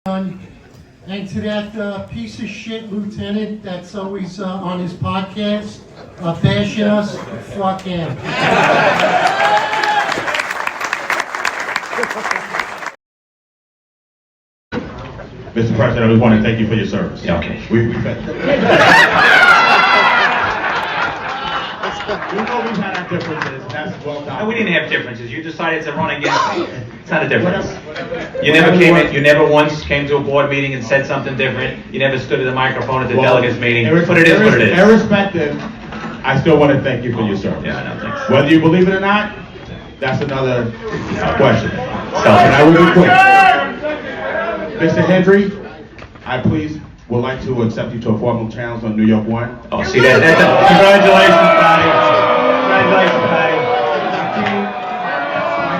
And to that piece of shit lieutenant that's always on his podcast, bashing us, fuck him. Mr. President, I just want to thank you for your service. Yeah, okay. We thank you. We know we've had our differences, and that's well done. No, we didn't have differences. You decided to run against me. It's not a difference. You never once came to a board meeting and said something different. You never stood at the microphone at the delegates meeting. But it is what it is. Irrespective, I still want to thank you for your service. Yeah, no, thanks. Whether you believe it or not, that's another question. And I will be quick. Mr. Hendry, I would like to accept you to a formal challenge on New York 1. Oh, see that? Congratulations, Patty. Congratulations, Patty.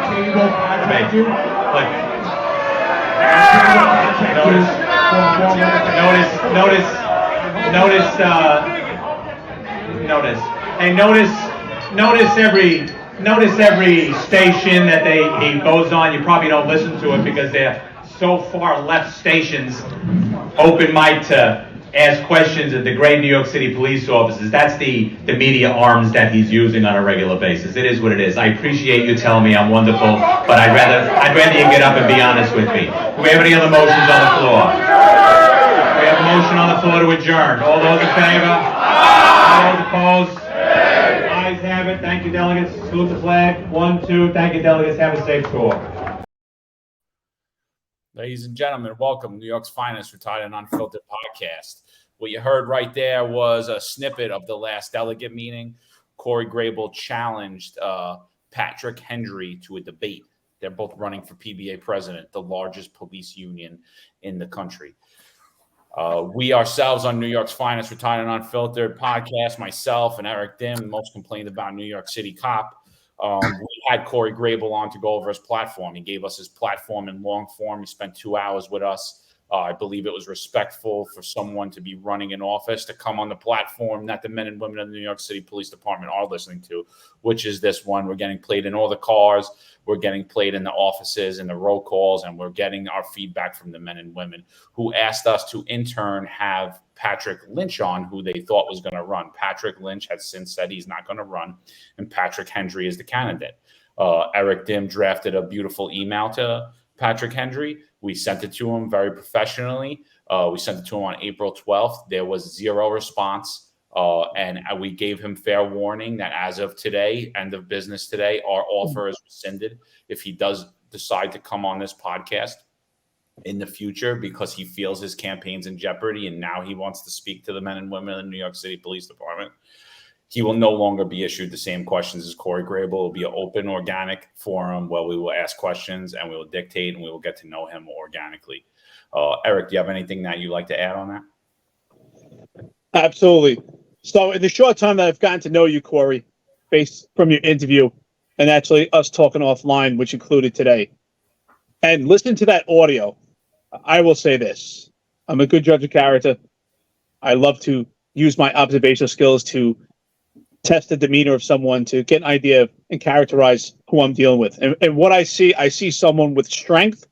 Can you go contact you? Notice. Hey, notice every station that he goes on. You probably don't listen to it because they're so far left stations open mic to ask questions at the great New York City police officers. That's the media arms that he's using on a regular basis. It is what it is. I appreciate you telling me I'm wonderful, but I'd rather you get up and be honest with me. Do we have any other motions on the floor? We have a motion on the floor to adjourn. All those in favor? All those opposed? Ayes have it. Thank you, delegates. Salute the flag. 1, 2. Thank you, delegates. Have a safe tour. Ladies and gentlemen, welcome. New York's finest Retired and Unfiltered podcast. What you heard right there was a snippet of the last delegate meeting. Corey Grable challenged Patrick Hendry to a debate. They're both running for PBA president, the largest police union in the country. We ourselves on New York's finest Retired and Unfiltered podcast, myself and Eric Dim, most complained about New York City cop. We had Corey Grable on to go over his platform. He gave us his platform in long form. He spent 2 hours with us. I believe it was respectful for someone to be running in office to come on the platform that the men and women of the New York City Police Department are listening to, which is this one. We're getting played in all the cars. We're getting played in the offices and the roll calls, and we're getting our feedback from the men and women who asked us to in turn have Patrick Lynch on, who they thought was going to run. Patrick Lynch has since said he's not going to run, and Patrick Hendry is the candidate. Eric Dim drafted a beautiful email to Patrick Hendry. We sent it to him very professionally. We sent it to him on April 12th. There was zero response, and we gave him fair warning that as of today, end of business today, our offer is rescinded if he does decide to come on this podcast in the future because he feels his campaign's in jeopardy and now he wants to speak to the men and women in the New York City Police Department. He will no longer be issued the same questions as Corey Grable. It will be an open, organic forum where we will ask questions and we will dictate and we will get to know him organically. Eric, do you have anything that you'd like to add on that? Absolutely. So in the short time that I've gotten to know you, Corey, based from your interview and actually us talking offline, which included today, and listening to that audio, I will say this. I'm a good judge of character. I love to use my observational skills to test the demeanor of someone, to get an idea of and characterize who I'm dealing with. And what I see someone with strength,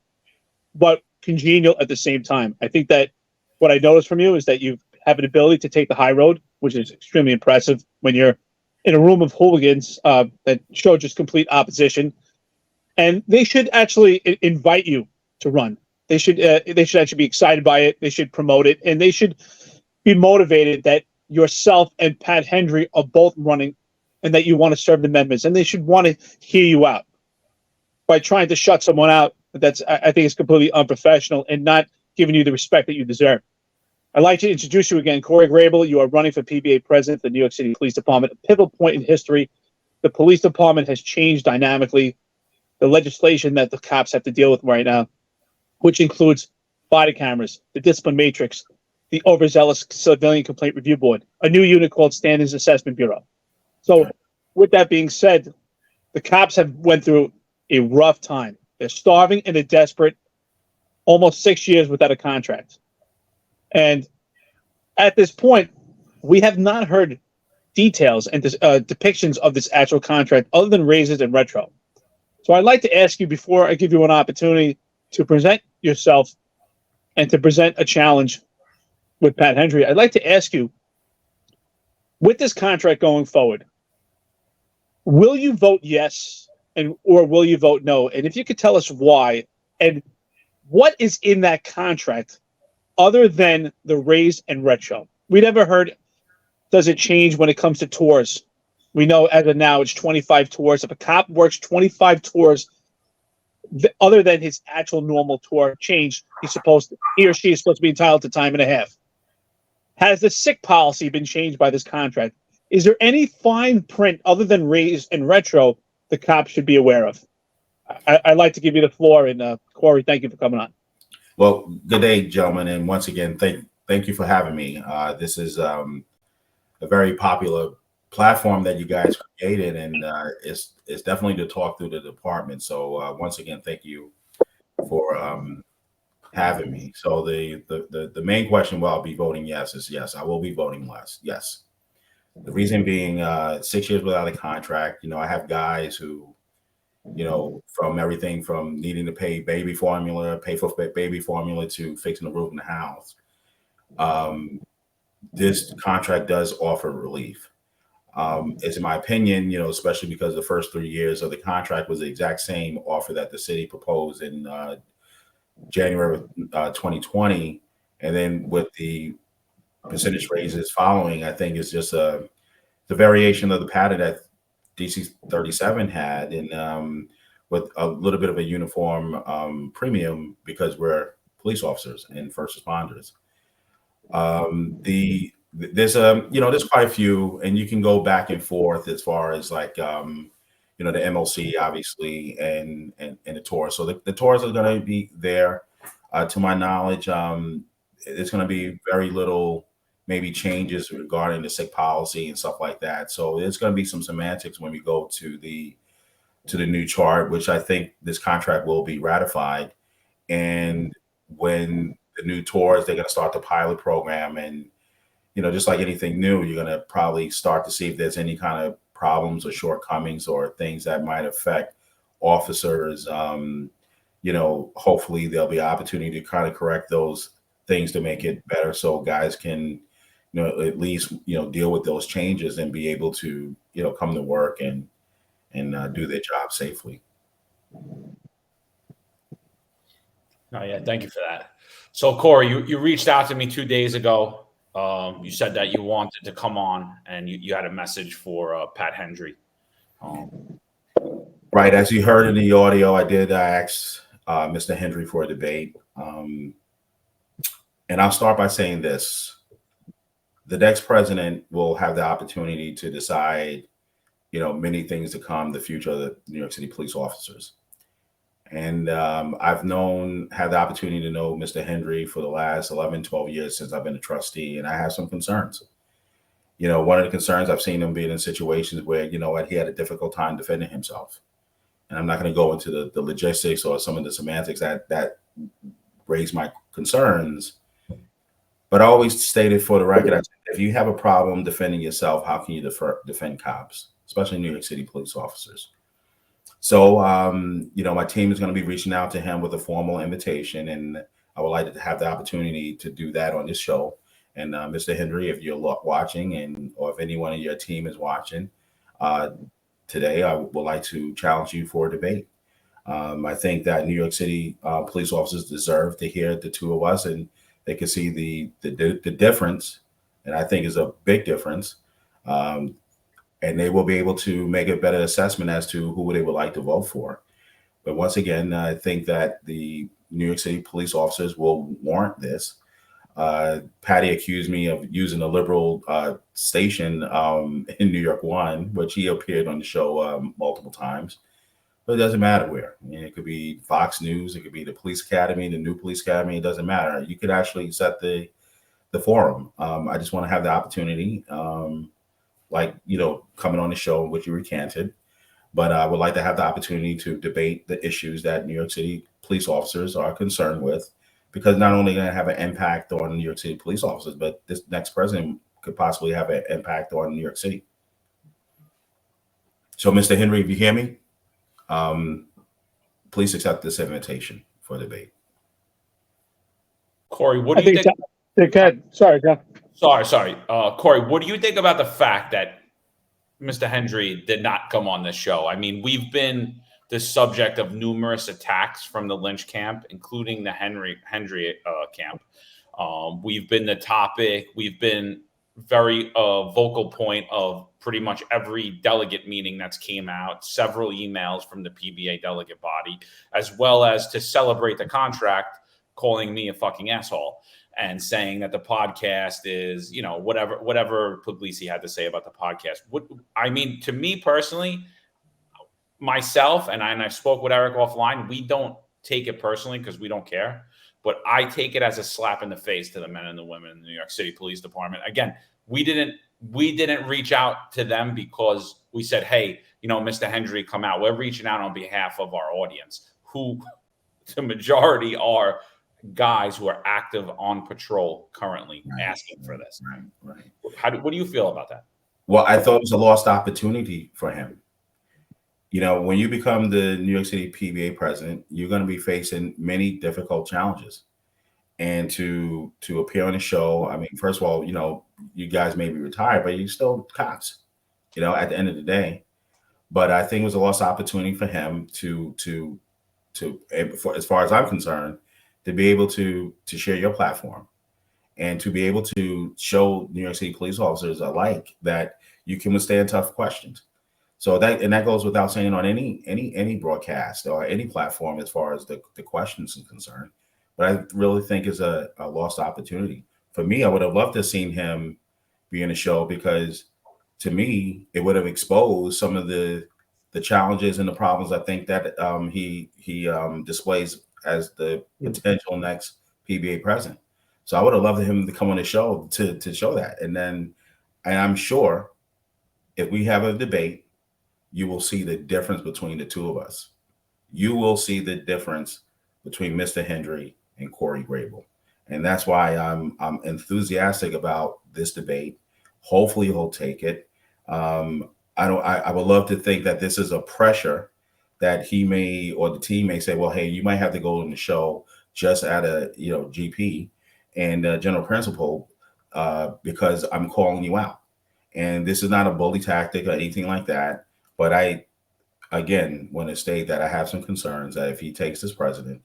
but congenial at the same time. I think that what I noticed from you is that you have an ability to take the high road, which is extremely impressive when you're in a room of hooligans that show just complete opposition. And they should actually invite you to run. They should actually be excited by it. They should promote it, and they should be motivated that yourself and Pat Hendry are both running and that you want to serve the members, and they should want to hear you out. By trying to shut someone out, I think is completely unprofessional and not giving you the respect that you deserve. I'd like to introduce you again, Corey Grable. You are running for PBA president of the New York City Police Department, a pivotal point in history. The police department has changed dynamically. The legislation that the cops have to deal with right now, which includes body cameras, the discipline matrix, the overzealous civilian complaint review board, a new unit called Standards Assessment Bureau. So with that being said, the cops have went through a rough time. They're starving and they're desperate, almost 6 years without a contract. And at this point, we have not heard details and depictions of this actual contract other than raises and retro. So I'd like to ask you, before I give you an opportunity to present yourself and to present a challenge with Pat Hendry. I'd like to ask you, with this contract going forward, will you vote yes or will you vote no? And if you could tell us why, and what is in that contract other than the raise and retro? We never heard, does it change when it comes to tours? We know as of now it's 25 tours. If a cop works 25 tours, other than his actual normal tour change, he or she is supposed to be entitled to time and a half. Has the sick policy been changed by this contract? Is there any fine print other than raise and retro the cops should be aware of? I'd like to give you the floor, and Corey, thank you for coming on. Well, good day, gentlemen, and once again, thank you for having me. This is a very popular platform that you guys created, and it's definitely to talk through the department. So once again, thank you for having me. So the main question, will I be voting yes, is yes, I will be voting yes. The reason being 6 years without a contract. I have guys who, from everything from needing to pay for baby formula to fixing the roof in the house. This contract does offer relief. It's in my opinion, especially because the first 3 years of the contract was the exact same offer that the city proposed in January of 2020. And then with the percentage raises following, I think it's just the variation of the pattern that DC 37 had, and with a little bit of a uniform premium because we're police officers and first responders. There's quite a few, and you can go back and forth as far as like the MLC obviously and the tours. So the tours are going to be there. To my knowledge, it's going to be very little maybe changes regarding the sick policy and stuff like that. So there's going to be some semantics when we go to the new chart, which I think this contract will be ratified. And when the new tours, they're going to start the pilot program, and just like anything new, you're going to probably start to see if there's any kind of problems or shortcomings or things that might affect officers. Hopefully there'll be opportunity to kind of correct those things to make it better, so guys can at least deal with those changes and be able to come to work and do their job safely. Oh yeah, thank you for that. So Corey, you reached out to me 2 days ago. You said that you wanted to come on, and you had a message for Pat Hendry. Right, as you heard in the audio, I did ask Mr. Hendry for a debate, and I'll start by saying this. The next president will have the opportunity to decide, many things to come, the future of the New York City police officers. And I've had the opportunity to know Mr. Hendry for the last 11, 12 years since I've been a trustee, and I have some concerns. One of the concerns, I've seen him being in situations where, he had a difficult time defending himself. And I'm not going to go into the logistics or some of the semantics that raised my concerns. But I always stated for the record, I said, if you have a problem defending yourself, how can you defend cops, especially New York City police officers? So, my team is going to be reaching out to him with a formal invitation, and I would like to have the opportunity to do that on this show. And Mr. Hendry, if you're watching, or if anyone in your team is watching today, I would like to challenge you for a debate. I think that New York City police officers deserve to hear the two of us, and they can see the difference, and I think is a big difference. And they will be able to make a better assessment as to who they would like to vote for. But once again, I think that the New York City police officers will warrant this. Patty accused me of using a liberal station in New York One, which he appeared on the show multiple times. But it doesn't matter where. It could be Fox News, it could be the Police Academy, the new Police Academy. It doesn't matter. You could actually set the forum. I just want to have the opportunity, coming on the show, which you recanted. But I would like to have the opportunity to debate the issues that New York City police officers are concerned with, because not only going to have an impact on New York City police officers, but this next president could possibly have an impact on New York City. So, Mr. Hendry, if you hear me, please accept this invitation for debate. Corey, what I do you think. think? Go ahead. Sorry, John. Sorry. Corey, what do you think about the fact that Mr. Hendry did not come on this show? I mean, we've been the subject of numerous attacks from the Lynch camp, including the Hendry camp. We've been the topic. We've been very vocal point of pretty much every delegate meeting that's came out, several emails from the PBA delegate body, as well as to celebrate the contract, calling me a fucking asshole and saying that the podcast is, whatever Puglisi had to say about the podcast. To me personally, myself, and I spoke with Eric offline, we don't take it personally because we don't care. But I take it as a slap in the face to the men and the women in the New York City Police Department. Again, we didn't reach out to them because we said, hey, Mr. Hendry, come out. We're reaching out on behalf of our audience, who the majority are guys who are active on patrol currently, asking for this. Right. What do you feel about that? Well, I thought it was a lost opportunity for him. When you become the New York City PBA president, you're going to be facing many difficult challenges. And to appear on a show, I mean, first of all, you guys may be retired, but you're still cops, at the end of the day. But I think it was a lost opportunity for him to as far as I'm concerned, to be able to share your platform and to be able to show New York City police officers alike that you can withstand tough questions. So that goes without saying on any broadcast or any platform as far as the questions are concerned. But I really think it's a lost opportunity. For me, I would have loved to have seen him be in a show, because to me, it would have exposed some of the challenges and the problems I think that he displays as the potential next PBA president. So I would have loved him to come on the show to show that. And I'm sure if we have a debate, you will see the difference between the two of us. You will see the difference between Mr. Hendry and Corey Grable. And that's why I'm enthusiastic about this debate. Hopefully he'll take it. I would love to think that this is a pressure that he may, or the team may say, well, hey, you might have to go on the show just at a GP and general principal because I'm calling you out. And this is not a bully tactic or anything like that. But I, again, want to state that I have some concerns that if he takes this president,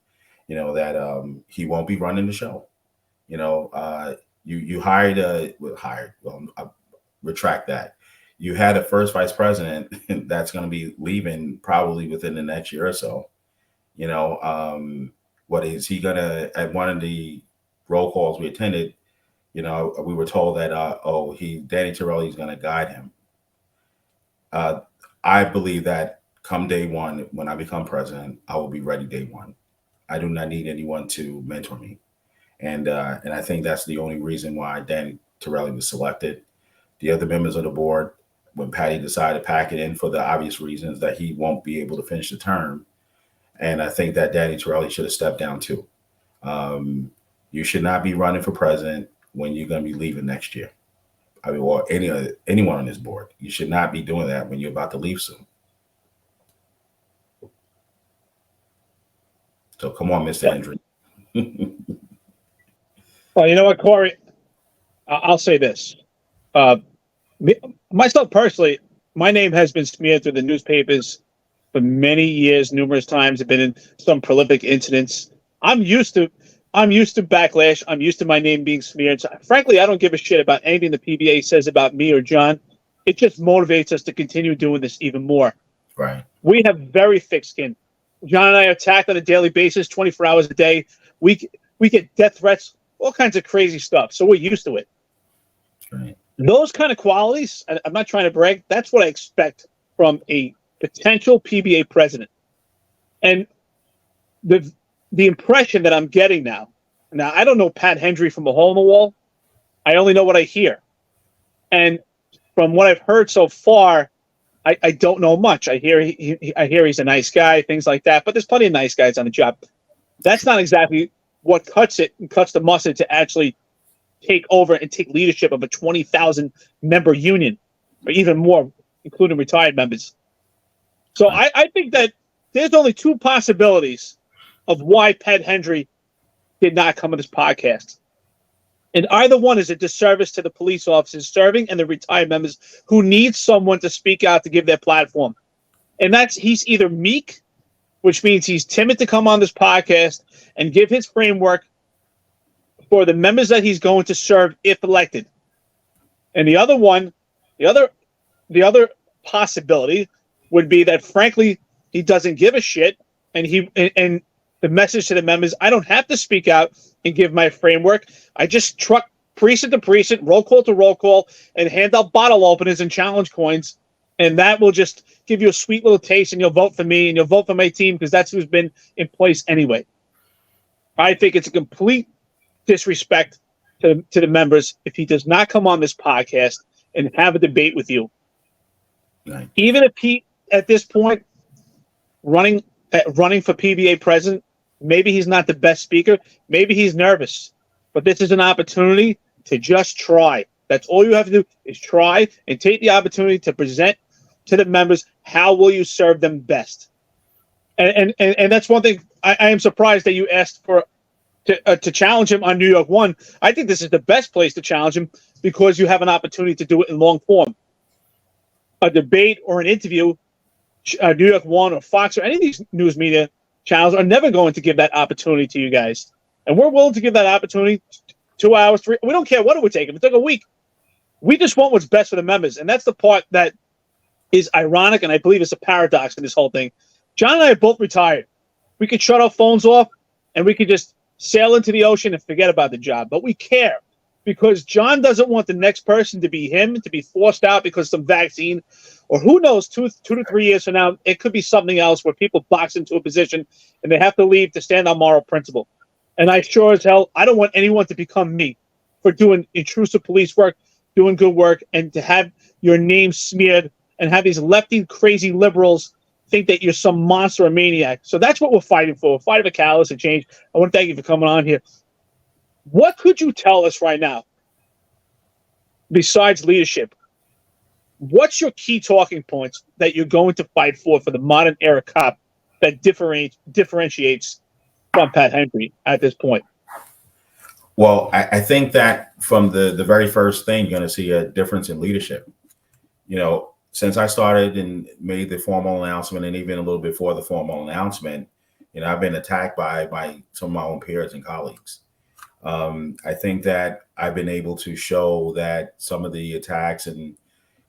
that he won't be running the show. You hired I'll retract that. You had a first vice president that's going to be leaving probably within the next year or so. What is he going to, at one of the roll calls we attended, we were told that, Danny Torelli is going to guide him. I believe that come day one, when I become president, I will be ready day one. I do not need anyone to mentor me. And I think that's the only reason why Danny Torelli was selected. The other members of the board, when Patty decided to pack it in for the obvious reasons that he won't be able to finish the term. And I think that Danny Torelli should have stepped down too. You should not be running for president when you're going to be leaving next year. Or anyone on this board. You should not be doing that when you're about to leave soon. So come on, Mr. Hendry. Well, you know what, Corey? I'll say this. Myself personally, my name has been smeared through the newspapers for many years, numerous times. I've been in some prolific incidents. I'm used to backlash. I'm used to my name being smeared. So, frankly, I don't give a shit about anything the PBA says about me or John. It just motivates us to continue doing this even more. Right. We have very thick skin. John and I are attacked on a daily basis, 24 hours a day. We get death threats, all kinds of crazy stuff. So we're used to it. Right. Those kind of qualities, I'm not trying to brag, that's what I expect from a potential PBA president. And the impression that I'm getting now, I don't know Pat Hendry from a hole in the wall. I only know what I hear. And from what I've heard so far, I don't know much. I hear he's a nice guy, things like that. But there's plenty of nice guys on the job. That's not exactly what cuts the mustard to actually take over and take leadership of a 20,000 member union, or even more, including retired members. So I think that there's only two possibilities of why Pat Hendry did not come on this podcast. And either one is a disservice to the police officers serving and the retired members who need someone to speak out to give their platform. And he's either meek, which means he's timid to come on this podcast and give his framework for the members that he's going to serve if elected. And the other possibility would be that, frankly, he doesn't give a shit, and the message to the members: I don't have to speak out and give my framework. I just truck precinct to precinct, roll call to roll call, and hand out bottle openers and challenge coins, and that will just give you a sweet little taste, and you'll vote for me and you'll vote for my team because that's who's been in place anyway. I think it's a complete disrespect to the members if he does not come on this podcast and have a debate with you. Right. Even if he, at this point, running for PBA president, maybe he's not the best speaker. Maybe he's nervous. But this is an opportunity to just try. That's all you have to do is try and take the opportunity to present to the members how will you serve them best. And that's one thing I am surprised that you asked for to challenge him on New York One. I think this is the best place to challenge him because you have an opportunity to do it in long form. A debate or an interview, New York One or Fox or any of these news media channels are never going to give that opportunity to you guys. And we're willing to give that opportunity 2 hours, 3. We don't care what it would take. If it took a week, we just want what's best for the members. And that's the part that is ironic, and I believe it's a paradox in this whole thing. John and I are both retired. We could shut our phones off, and we could just sail into the ocean and forget about the job. But we care because John doesn't want the next person to be him, to be forced out because some vaccine, or who knows, 2 to 3 years from now, it could be something else where people box into a position and they have to leave to stand on moral principle. And I sure as hell, I don't want anyone to become me for doing intrusive police work, doing good work, and to have your name smeared and have these lefty, crazy liberals think that you're some monster or maniac. So that's what we're fighting for. We're fighting for catalyst and change. I want to thank you for coming on here. What could you tell us right now, besides leadership? What's your key talking points that you're going to fight for the modern era cop that differentiates from Pat Hendry at this point? Well, I think that from the very first thing, you're going to see a difference in leadership. You know, since I started and made the formal announcement, and even a little before the formal announcement, you know, I've been attacked by some of my own peers and colleagues. I think that I've been able to show that some of the attacks and,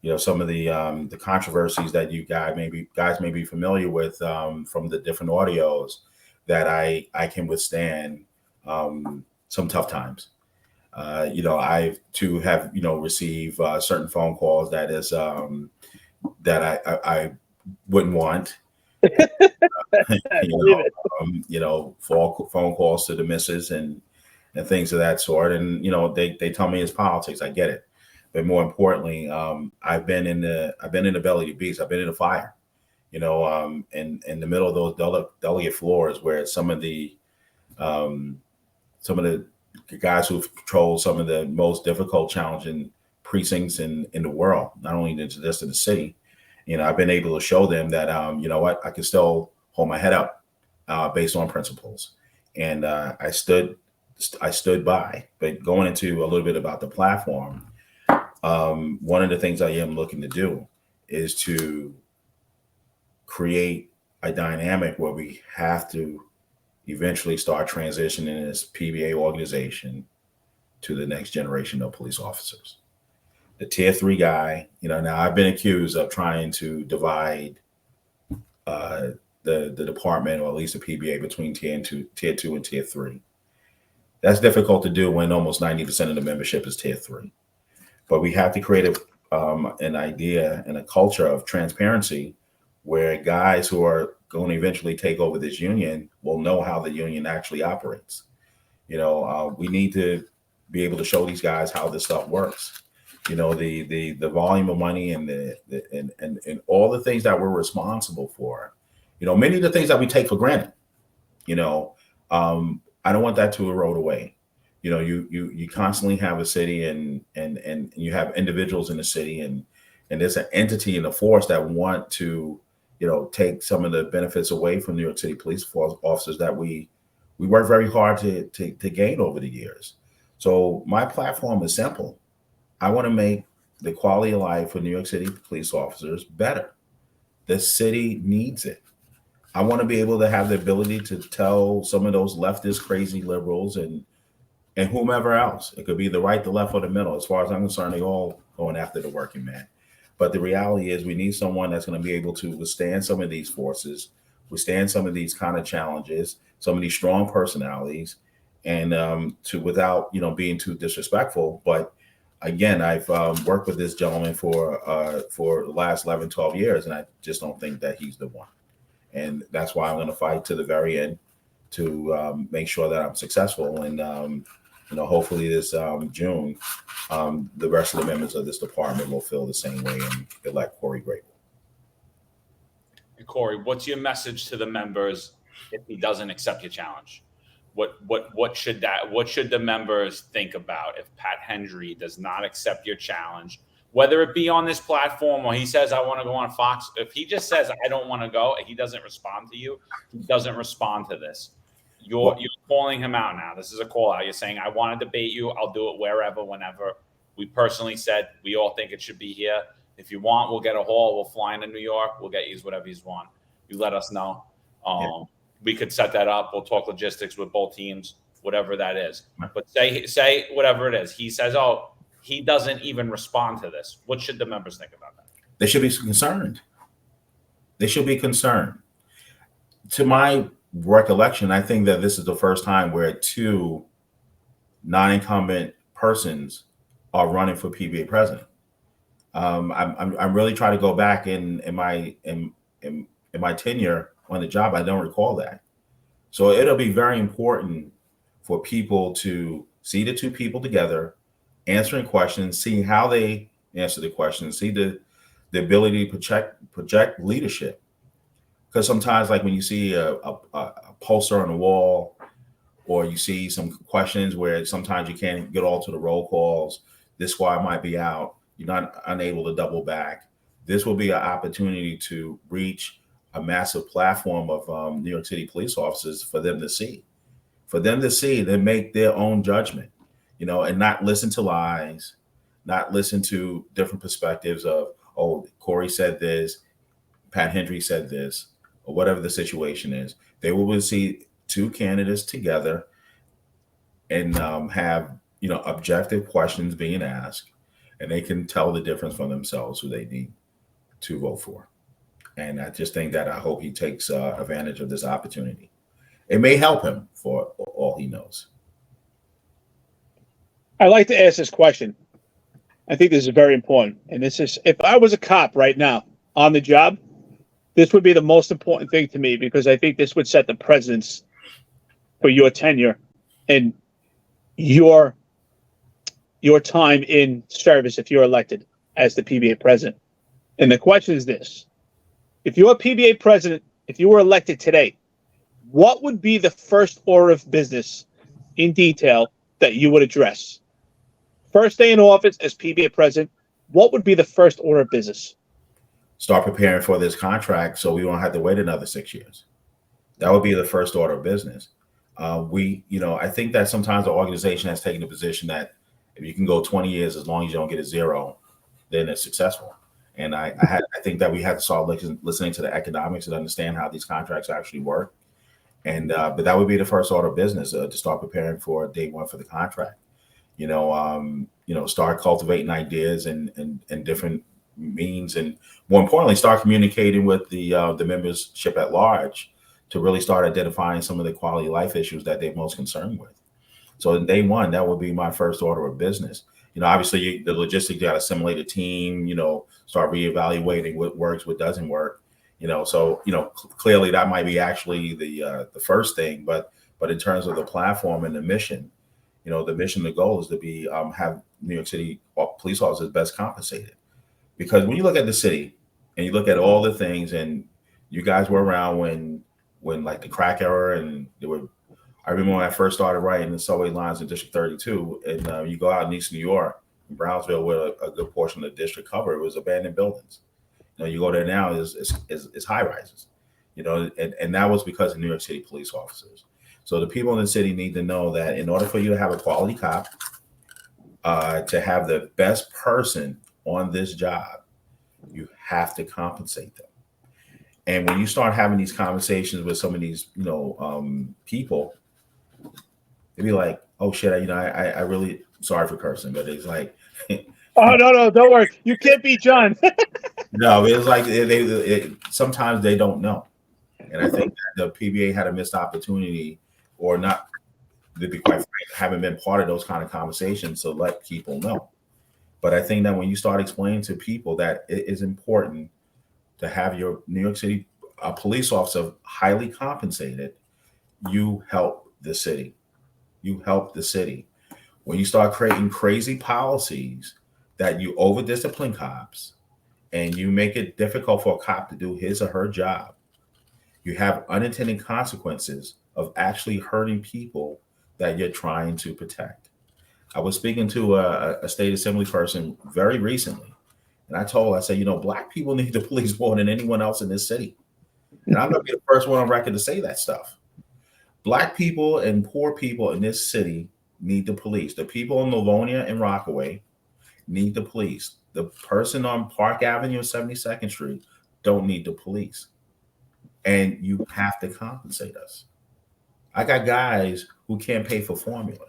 you know, some of the controversies that you guys may be familiar with from the different audios, that I can withstand some tough times. You know, I too have, you know, received certain phone calls that is that I wouldn't want. You know, phone calls to the missus and things of that sort. And, you know, they tell me it's politics. I get it. But more importantly, I've been in the belly of the beast. I've been in the fire, you know, in the middle of those delegate floors where some of the guys who've controlled some of the most difficult, challenging precincts in the world, not only just in the city, you know, I've been able to show them that, you know what, I can still hold my head up based on principles. And I stood by. But going into a little bit about the platform, one of the things I am looking to do is to create a dynamic where we have to eventually start transitioning this PBA organization to the next generation of police officers. The tier 3 guy, you know, now I've been accused of trying to divide the department, or at least the PBA, between tier 2 and tier 3. That's difficult to do when almost 90% of the membership is tier 3. But we have to create an idea and a culture of transparency where guys who are going to eventually take over this union will know how the union actually operates. You know, we need to be able to show these guys how this stuff works. You know, the volume of money and and all the things that we're responsible for. You know, many of the things that we take for granted. You know, I don't want that to erode away. You know, you constantly have a city and you have individuals in the city and there's an entity and a force that want to, you know, take some of the benefits away from New York City police officers that we we work very hard to gain over the years. So my platform is simple. I want to make the quality of life for New York City police officers better. The city needs it. I want to be able to have the ability to tell some of those leftist crazy liberals and whomever else. It could be the right, the left, or the middle. As far as I'm concerned, they all going after the working man. But the reality is we need someone that's going to be able to withstand some of these forces, withstand some of these kind of challenges, some of these strong personalities, and to without being too disrespectful. But again, I've worked with this gentleman for the last 11, 12 years, and I just don't think that he's the one. And that's why I'm going to fight to the very end to make sure that I'm successful. And hopefully this June, the rest of the members of this department will feel the same way and elect Corey Grable. And Corey, what's your message to the members if he doesn't accept your challenge? What should the members think about if Pat Hendry does not accept your challenge, whether it be on this platform or he says, I want to go on Fox? If he just says, I don't want to go, and he doesn't respond to you, he doesn't respond to this. You're calling him out now. This is a call out. You're saying, I want to debate you. I'll do it wherever, whenever. We personally said we all think it should be here. If you want, we'll get a hall. We'll fly into New York. We'll get you whatever you want. You let us know. We could set that up. We'll talk logistics with both teams, whatever that is. But say whatever it is. He says, oh, he doesn't even respond to this. What should the members think about that? They should be concerned. They should be concerned. To my recollection, I think that this is the first time where two non-incumbent persons are running for PBA president. I'm really trying to go back in my tenure on the job. I don't recall that. So it'll be very important for people to see the two people together, answering questions, see how they answer the questions, see the ability to project leadership. Because sometimes, like when you see a poster on the wall, or you see some questions where sometimes you can't get all to the roll calls, this squad might be out, you're not unable to double back. This will be an opportunity to reach a massive platform of New York City police officers for them to see, then make their own judgment, and not listen to lies, not listen to different perspectives of, oh, Corey said this, Pat Hendry said this, or whatever the situation is. They will see two candidates together and have, objective questions being asked, and they can tell the difference for themselves who they need to vote for. And I just think that I hope he takes advantage of this opportunity. It may help him for all he knows. I like to ask this question. I think this is very important. And this is, if I was a cop right now on the job, this would be the most important thing to me, because I think this would set the precedence for your tenure and your time in service if you're elected as the PBA president. And the question is this: if you're a PBA president, if you were elected today, what would be the first order of business in detail that you would address? First day in office as PBA president, what would be the first order of business? Start preparing for this contract so we won't have to wait another 6 years. That would be the first order of business. I think that sometimes the organization has taken the position that if you can go 20 years, as long as you don't get a zero, then it's successful. And I think that we have to start listening to the economics and understand how these contracts actually work. And but that would be the first order of business, to start preparing for day one for the contract. Start cultivating ideas and different means, and more importantly, start communicating with the membership at large to really start identifying some of the quality of life issues that they're most concerned with. So in day one, that would be my first order of business. Obviously the logistics, you got to assimilate a team, start reevaluating what works, what doesn't work. Clearly that might be actually the first thing, but in terms of the platform and the mission, the goal is to be have New York City police officers best compensated. Because when you look at the city and you look at all the things, and you guys were around when like the crack era, and I remember when I first started writing the subway lines in District 32, and you go out in East New York, in Brownsville, where a good portion of the district covered, it was abandoned buildings. You go there now, is high rises, and that was because of New York City police officers. So the people in the city need to know that in order for you to have a quality cop, to have the best person on this job, you have to compensate them. And when you start having these conversations with some of these, people, they'd be like, "Oh shit, I really sorry for cursing," but it's like, Oh no, don't worry. You can't be John. no, it's like sometimes they don't know, and I think that the PBA had a missed opportunity, or not. To be quite frank, haven't been part of those kind of conversations to let people know. But I think that when you start explaining to people that it is important to have your New York City police officer highly compensated, you help the city. You help the city. When you start creating crazy policies that you over discipline cops and you make it difficult for a cop to do his or her job, you have unintended consequences of actually hurting people that you're trying to protect. I was speaking to a state assembly person very recently, and I said, Black people need the police more than anyone else in this city. And I'm going to be the first one on record to say that stuff. Black people and poor people in this city need the police. The people in Livonia and Rockaway need the police. The person on Park Avenue and 72nd Street don't need the police. And you have to compensate us. I got guys who can't pay for formula.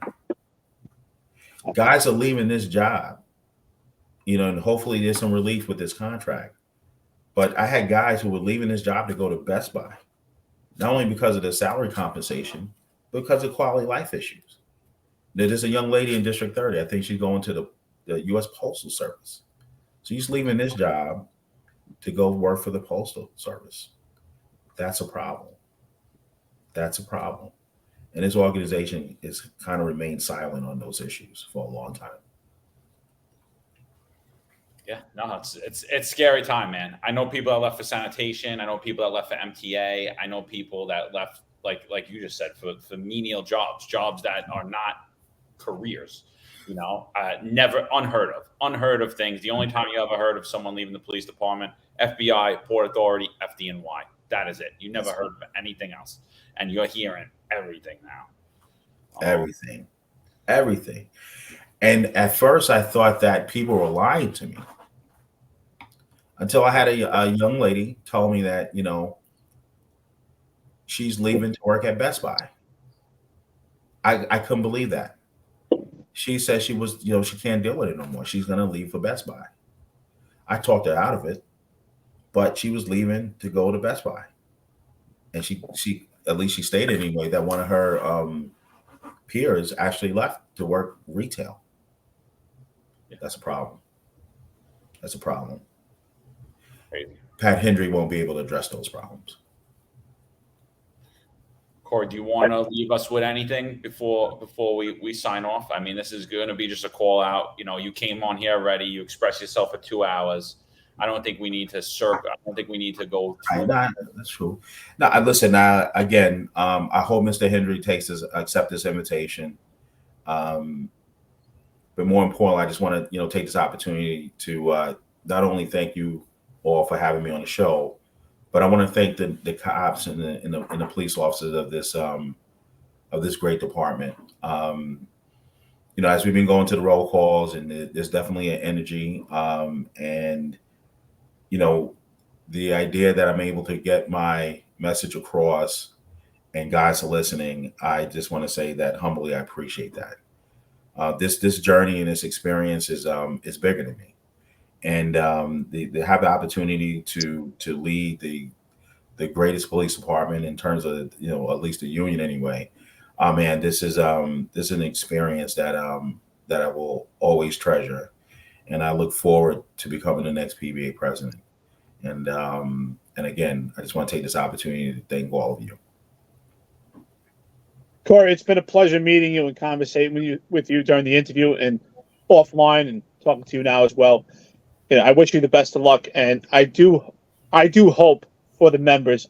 Guys are leaving this job, and hopefully there's some relief with this contract. But I had guys who were leaving this job to go to Best Buy, not only because of the salary compensation, but because of quality life issues. There's a young lady in District 30. I think she's going to the U.S. Postal Service. So she's leaving this job to go work for the Postal Service. That's a problem. That's a problem. And this organization is kind of remained silent on those issues for a long time. Yeah, no, it's scary time, man. I know people that left for sanitation. I know people that left for MTA. I know people that left, like you just said, for menial jobs that are not careers. Never unheard of things. The only time you ever heard of someone leaving the police department, FBI, Port Authority, FDNY. That is it. You never heard of anything else, and you're hearing everything now. Everything. And at first I thought that people were lying to me until I had a young lady tell me that, she's leaving to work at Best Buy. I couldn't believe that. She said she was, she can't deal with it no more. She's going to leave for Best Buy. I talked her out of it, but she was leaving to go to Best Buy. And she at least she stated anyway that one of her peers actually left to work retail. That's a problem. That's a problem. Crazy. Pat Hendry won't be able to address those problems. Corey, do you want to leave us with anything before we sign off? I mean, this is going to be just a call out. You came on here already. You expressed yourself for 2 hours. I don't think we need to I don't think we need to go through. That's true. No, listen. Again, I hope Mr. Hendry accept this invitation. But more importantly, I just want to take this opportunity to not only thank you all for having me on the show, but I want to thank the cops and the police officers of this great department. As we've been going to the roll calls, and there's definitely an energy, and the idea that I'm able to get my message across and guys are listening, I just want to say that humbly I appreciate that. This journey and this experience is bigger than me, and they have the opportunity to lead the greatest police department in terms of at least the union anyway. Man, this is an experience that I will always treasure, and I look forward to becoming the next PBA president. And again, I just want to take this opportunity to thank all of you. Corey, it's been a pleasure meeting you and conversating with you during the interview and offline, and talking to you now as well. I wish you the best of luck, and I do hope for the members.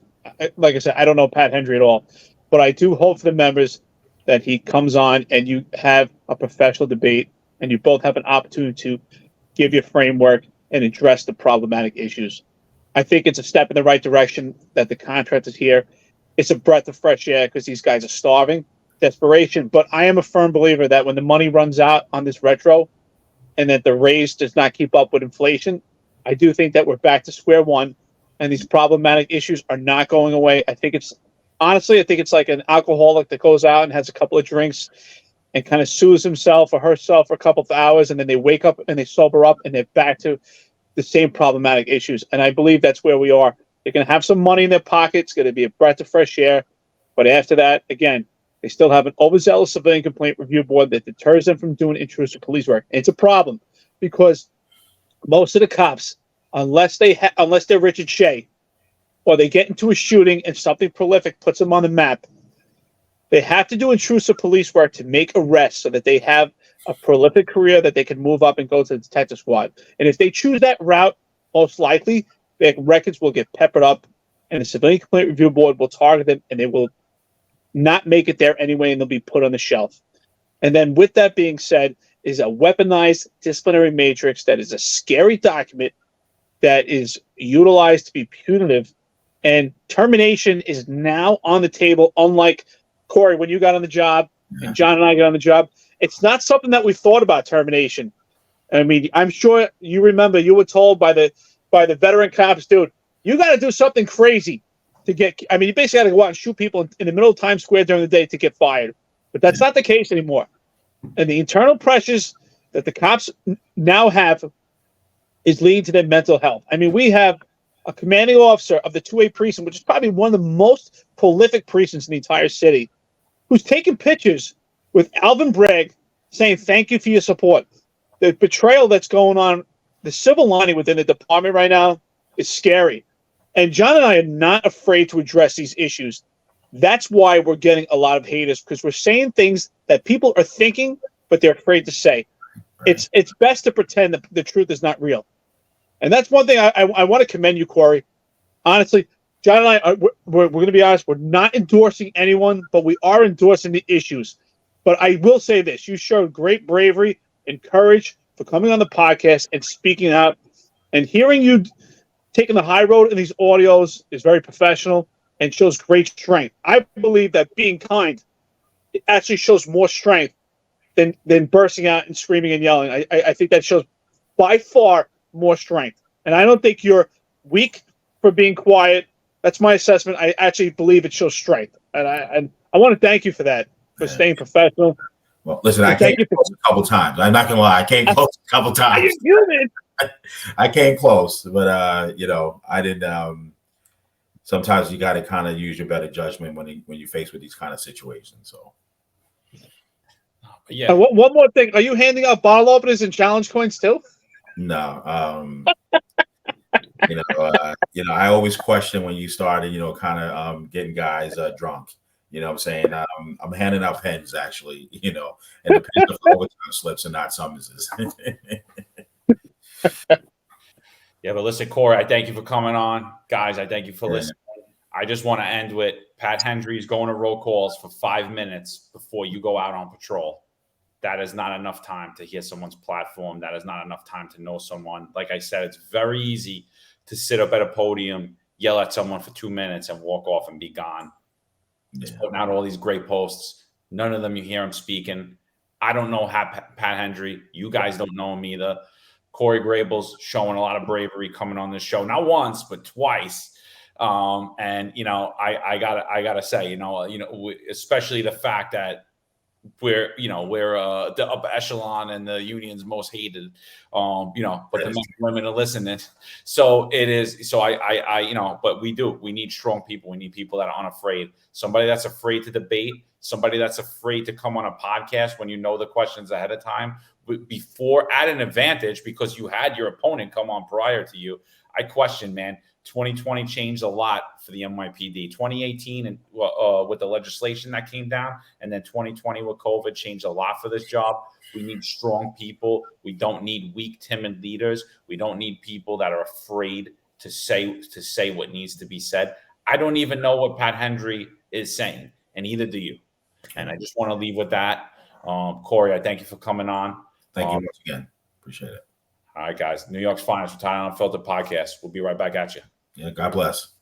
Like I said, I don't know Pat Hendry at all, but I do hope for the members that he comes on and you have a professional debate, and you both have an opportunity to give your framework and address the problematic issues. I think it's a step in the right direction that the contract is here, it's a breath of fresh air because these guys are starving, desperation. But I am a firm believer that when the money runs out on this retro and that the raise does not keep up with inflation, I do think that we're back to square one and these problematic issues are not going away. I think it's like an alcoholic that goes out and has a couple of drinks and kind of soothes himself or herself for a couple of hours, and then they wake up and they sober up and they're back to the same problematic issues. And I believe that's where we are. They're going to have some money in their pockets. It's going to be a breath of fresh air. But after that, again, they still have an overzealous civilian complaint review board that deters them from doing intrusive police work. And it's a problem because most of the cops, unless they're Richard Shea, or they get into a shooting and something prolific puts them on the map, they have to do intrusive police work to make arrests so that they have a prolific career that they can move up and go to the detective squad. And if they choose that route, most likely their records will get peppered up and the Civilian Complaint Review Board will target them and they will not make it there anyway and they'll be put on the shelf. And then with that being said, is a weaponized disciplinary matrix that is a scary document that is utilized to be punitive. And termination is now on the table, unlike Corey, when you got on the job and John and I got on the job. It's not something that we thought about termination. I mean, I'm sure you remember you were told by the veteran cops, dude, you got to do something crazy to get. I mean, you basically got to go out and shoot people in the middle of Times Square during the day to get fired. But that's not the case anymore. And the internal pressures that the cops now have is leading to their mental health. I mean, we have a commanding officer of the 2A precinct, which is probably one of the most prolific precincts in the entire city, who's taking pictures with Alvin Bragg saying, thank you for your support. The betrayal that's going on, the civil lining within the department right now is scary. And John and I are not afraid to address these issues. That's why we're getting a lot of haters, because we're saying things that people are thinking, but they're afraid to say. It's best to pretend that the truth is not real. And that's one thing I want to commend you, Corey. Honestly, John and I, we're going to be honest, we're not endorsing anyone, but we are endorsing the issues. But I will say this, you showed great bravery and courage for coming on the podcast and speaking out. And hearing you taking the high road in these audios is very professional and shows great strength. I believe that being kind, it actually shows more strength than bursting out and screaming and yelling. I think that shows by far more strength. And I don't think you're weak for being quiet. That's my assessment. I actually believe it shows strength. And I want to thank you for that, for staying professional. Well, listen, I came close a couple times. I'm not gonna lie, I came close a couple times. You did. I came close, but I didn't. Sometimes you got to kind of use your better judgment when you're faced with these kind of situations. So, yeah. One more thing: are you handing out bottle openers and challenge coins too? No. I always question when you started, kind of getting guys drunk. You know what I'm saying? I'm handing out pens, actually, and the pens are for overtime slips and not summonses. Yeah, but listen, Corey, I thank you for coming on. Guys, I thank you for listening. I just want to end with Pat Hendry is going to roll calls for 5 minutes before you go out on patrol. That is not enough time to hear someone's platform. That is not enough time to know someone. Like I said, it's very easy to sit up at a podium, yell at someone for 2 minutes and walk off and be gone. He's putting out all these great posts. None of them you hear him speaking. I don't know Pat Hendry. You guys don't know him either. Corey Grable's showing a lot of bravery coming on this show, not once but twice. I gotta say, especially the fact that we're the upper echelon and the union's most hated, but the men and women are listening. So it is. So but we need strong people. We need people that are unafraid. Somebody that's afraid to debate. Somebody that's afraid to come on a podcast when you know the questions ahead of time before at an advantage because you had your opponent come on prior to you. I question, man. 2020 changed a lot for the NYPD. 2018 and with the legislation that came down, and then 2020 with COVID changed a lot for this job. We need strong people. We don't need weak, timid leaders. We don't need people that are afraid to say what needs to be said. I don't even know what Pat Hendry is saying, and neither do you. And I just want to leave with that. Corey, I thank you for coming on. Thank you once again. Appreciate it. All right, guys. New York's Finest, Retired Unfiltered podcast. We'll be right back at you. Yeah, God bless.